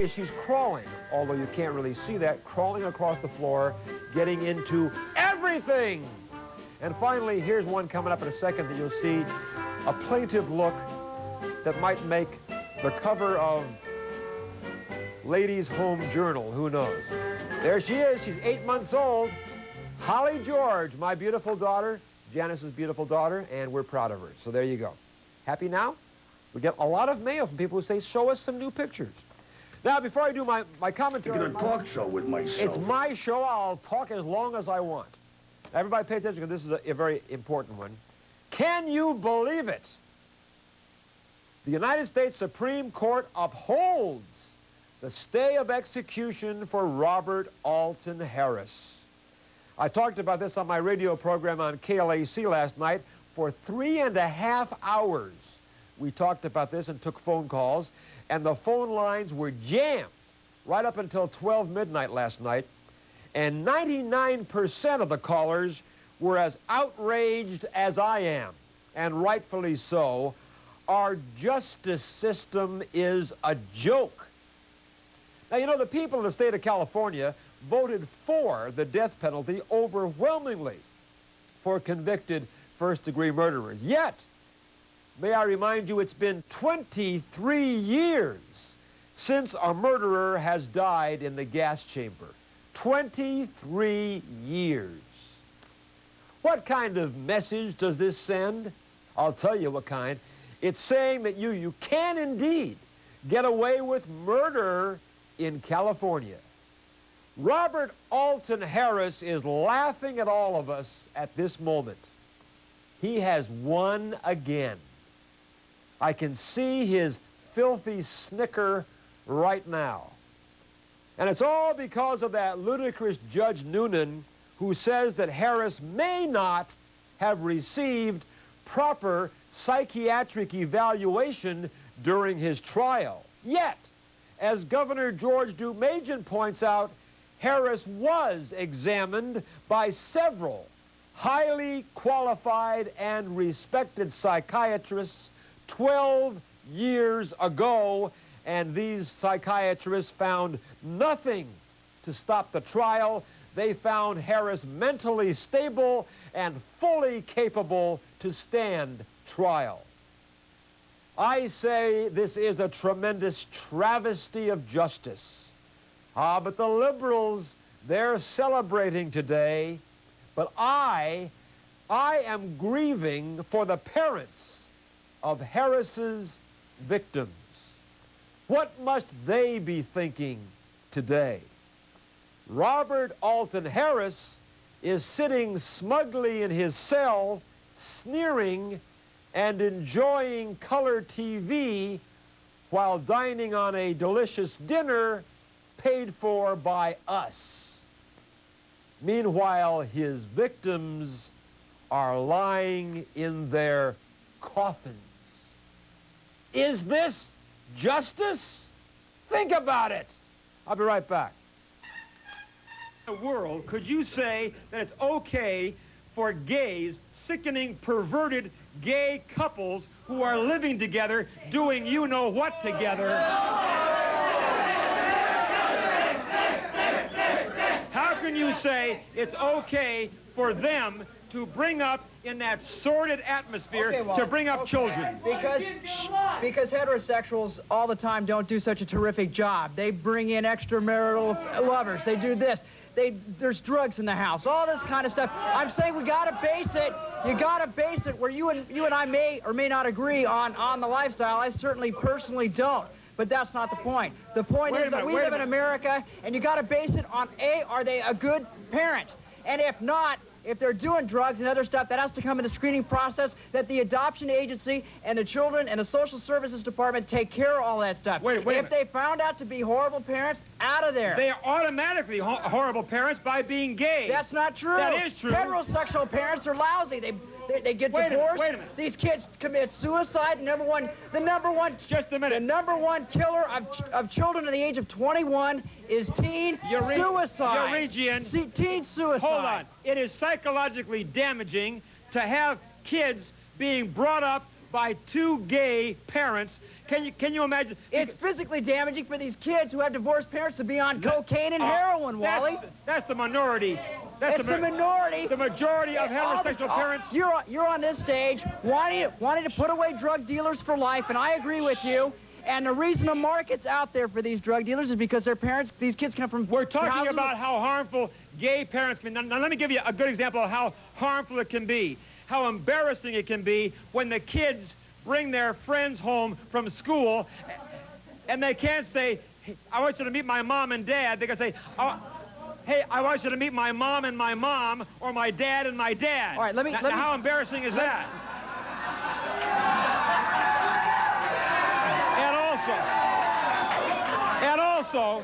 She's crawling, although you can't really see that, crawling across the floor, getting into everything. And finally, here's one coming up in a second that you'll see, a plaintive look that might make the cover of Ladies' Home Journal, who knows. There she is, she's 8 months old. Holly George, my beautiful daughter, Janice's beautiful daughter, and we're proud of her. So there you go. Happy now? We get a lot of mail from people who say, show us some new pictures. Now, before I do my commentary... You're going to talk show with myself. It's my show. I'll talk as long as I want. Everybody pay attention, because this is a very important one. Can you believe it? The United States Supreme Court upholds the stay of execution for Robert Alton Harris. I talked about this on my radio program on KLAC last night. For 3.5 hours, we talked about this and took phone calls. And the phone lines were jammed right up until 12 midnight last night. And 99% of the callers were as outraged as I am, and rightfully so. Our justice system is a joke. Now, you know, the people in the state of California voted for the death penalty overwhelmingly for convicted first-degree murderers. Yet, may I remind you, it's been 23 years since a murderer has died in the gas chamber. 23 years. What kind of message does this send? I'll tell you what kind. It's saying that you can indeed get away with murder in California. Robert Alton Harris is laughing at all of us at this moment. He has won again. I can see his filthy snicker right now. And it's all because of that ludicrous Judge Noonan, who says that Harris may not have received proper psychiatric evaluation during his trial. Yet, as Governor George Dumajan points out, Harris was examined by several highly qualified and respected psychiatrists 12 years ago, and these psychiatrists found nothing to stop the trial. They found Harris mentally stable and fully capable to stand trial. I say this is a tremendous travesty of justice. But the liberals, they're celebrating today, but I am grieving for the parents of Harris's victims. What must they be thinking today? Robert Alton Harris is sitting smugly in his cell, sneering and enjoying color TV while dining on a delicious dinner paid for by us. Meanwhile, his victims are lying in their coffins. Is this justice? Think about it. I'll be right back. In the world, could you say that it's okay for gays, sickening, perverted gay couples who are living together, doing you-know-what together? How can you say it's okay for them to bring up in that sordid atmosphere, to bring up children? Because heterosexuals all the time don't do such a terrific job. They bring in extramarital lovers. They do this. There's drugs in the house, all this kind of stuff. I'm saying we gotta base it. You gotta base it where you and I may or may not agree on the lifestyle. I certainly personally don't. But that's not the point. The point is that we live in America, and you gotta base it on are they a good parent? And if not, if they're doing drugs and other stuff, that has to come in a screening process that the adoption agency and the children and the social services department take care of all that stuff. If they found out to be horrible parents, out of there. They are automatically horrible parents by being gay. That's not true. That is true. Heterosexual parents are lousy. They get divorced. Wait a minute. These kids commit suicide. The number one killer of children at the age of 21 is teen suicide. Yarijian. Teen suicide. Hold on. It is psychologically damaging to have kids being brought up by two gay parents Can you imagine? It's physically damaging for these kids who have divorced parents to be on cocaine and heroin, Wally. That's the minority. That's the minority. The majority of heterosexual parents. You're on this stage wanting to put away drug dealers for life, and I agree with you. And the reason the market's out there for these drug dealers is because their parents, these kids come from... We're talking about how harmful gay parents can be. Now, let me give you a good example of how harmful it can be, how embarrassing it can be when the kids bring their friends home from school and they can't say, hey, I want you to meet my mom and dad. They can say, oh, hey, I want you to meet my mom and my mom, or my dad and my dad. All right, let me... How embarrassing is that? And also,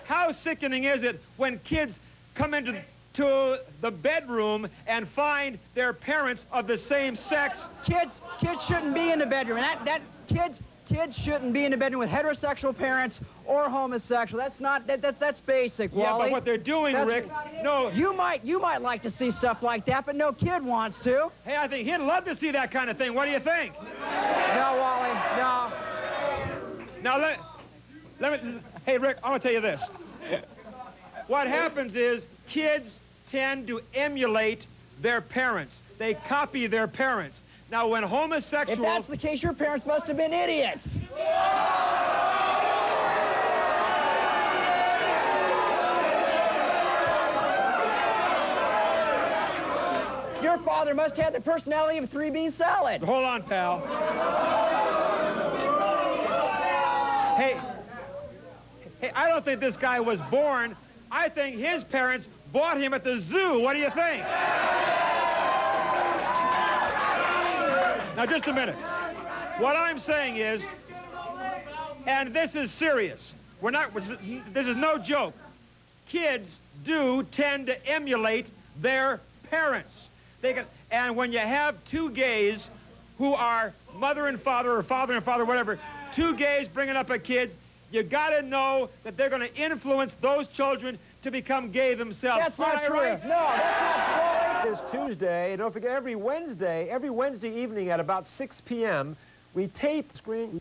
how sickening is it when kids come into the bedroom and find their parents of the same sex? Kids shouldn't be in the bedroom. Kids shouldn't be in the bedroom with heterosexual parents or homosexual. That's basic, Wally. Yeah, but what they're doing, Rick, no. You might like to see stuff like that, but no kid wants to. Hey, I think he'd love to see that kind of thing. What do you think? No, Wally, no. Now, let me, hey, Rick, I want to tell you this. What happens is kids tend to emulate their parents. They copy their parents. Now, when homosexuals... If that's the case, your parents must have been idiots. Your father must have the personality of a three-bean salad. Hold on, pal. Hey, I don't think this guy was born. I think his parents bought him at the zoo. What do you think? Now, just a minute. What I'm saying is, and this is serious, this is no joke. Kids do tend to emulate their parents. And when you have two gays who are mother and father, or father and father, whatever, two gays bringing up a kid, you got to know that they're going to influence those children to become gay themselves. That's not true. Right? No, that's not true. It's Tuesday, and don't forget, every Wednesday evening at about 6 p.m., we tape screen.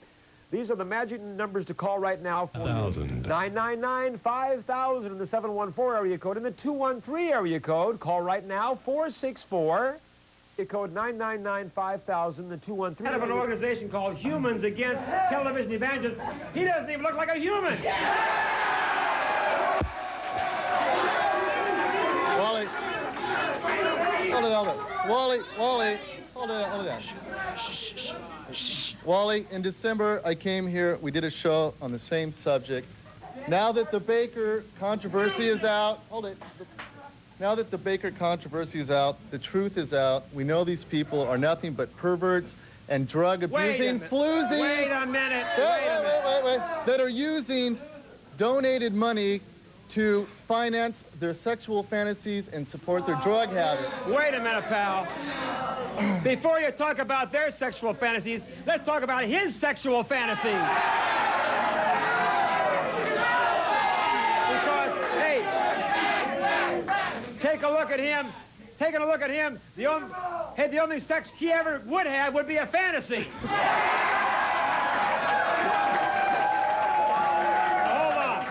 These are the magic numbers to call right now for 999-5000 in the 714 area code. In the 213 area code, call right now, 464. Code 999-5000, the 213. Head of an organization called Humans Against Television Evangelists. He doesn't even look like a human. Wally. Hold it. Wally, hold it down. Wally, in December, I came here. We did a show on the same subject. Now that the Baker controversy is out, now that the Baker controversy is out, the truth is out. We know these people are nothing but perverts and drug-abusing floozies. Wait a minute. That are using donated money to finance their sexual fantasies and support their drug habits. Wait a minute, pal. Before you talk about their sexual fantasies, let's talk about his sexual fantasies. Because, hey, take a look at him. Taking a look at him, the only sex he ever would have would be a fantasy. Hold on.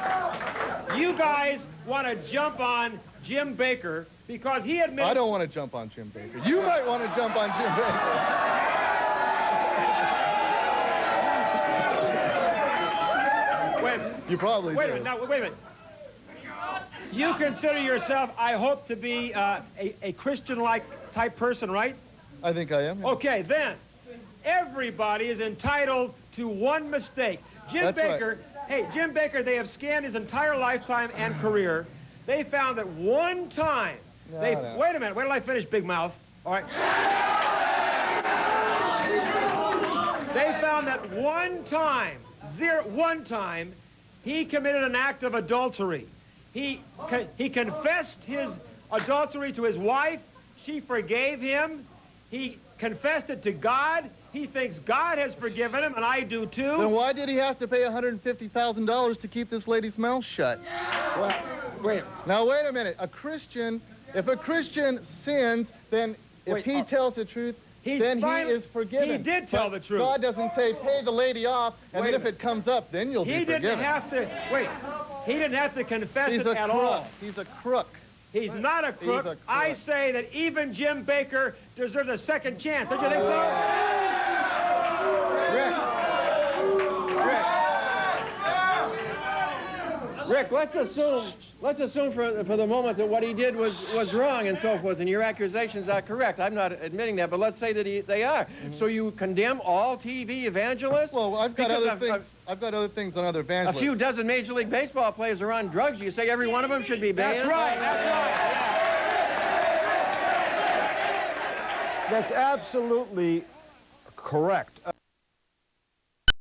You guys want to jump on Jim Baker because he admitted... I don't want to jump on Jim Baker. You might want to jump on Jim Baker. You probably do. Wait a minute. You consider yourself, I hope, to be a Christian-like type person, right? I think I am. Okay, then. Everybody is entitled to one mistake. Jim Baker, they have scanned his entire lifetime and career. They found that one time, wait a minute, wait till I finish, Big Mouth. All right. They found that one time, he committed an act of adultery. He confessed his adultery to his wife. She forgave him. He confessed it to God. He thinks God has forgiven him, and I do too. Then why did he have to pay $150,000 to keep this lady's mouth shut? Well, wait. Now, wait a minute. If a Christian sins, then if he tells the truth, then he is forgiven. He did tell the truth. God doesn't say pay the lady off, and then if it comes up, then you'll be forgiven. He didn't have to, wait, he didn't have to confess it at all. He's a crook. He's not a crook. I say that even Jim Baker deserves a second chance. Don't you think so? Rick, let's assume for the moment that what he did was wrong and so forth, and your accusations are correct. I'm not admitting that, but let's say that they are. So you condemn all TV evangelists? Well, I've got other things. I've got other things on other evangelists. A few dozen Major League Baseball players are on drugs. You say every one of them should be banned? That's right. That's right. Yeah. That's absolutely correct.